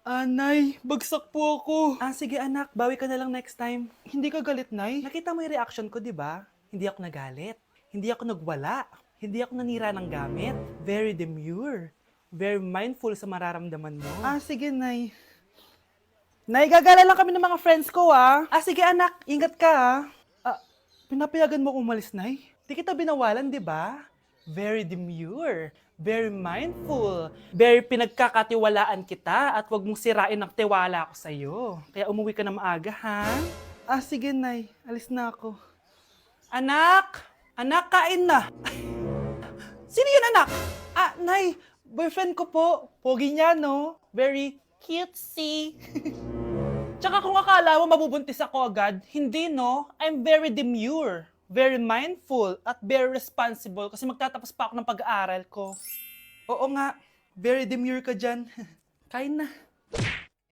Nay, bagsak po ako. Sige anak, bawi ka na lang next time. Hindi ka galit, Nay? Nakita mo yung reaction ko, di ba? Hindi ako nagalit. Hindi ako nagwala. Hindi ako nanira ng gamit. Very demure. Very mindful sa mararamdaman mo. Sige, Nay. Nay, gagala lang kami ng mga friends ko, ah. Sige anak, ingat ka, ah. Pinapayagan mo akong umalis, Nay? Di kita binawalan, di ba? Very demure, very mindful, very pinagkakatiwalaan kita at wag mong sirain ang tiwala ko sa'yo. Kaya umuwi ka na maaga, ha? Sige, Nay. Alis na ako. Anak! Anak, kain na! Sino yun, anak? Nay, boyfriend ko po. Pogi niya, no? Very cutesy. Tsaka kung akala mo mabubuntis ako agad, hindi no. I'm very demure, very mindful, at very responsible kasi magtatapos pa ako ng pag-aaral ko. Oo nga, very demure ka dyan. Kain na.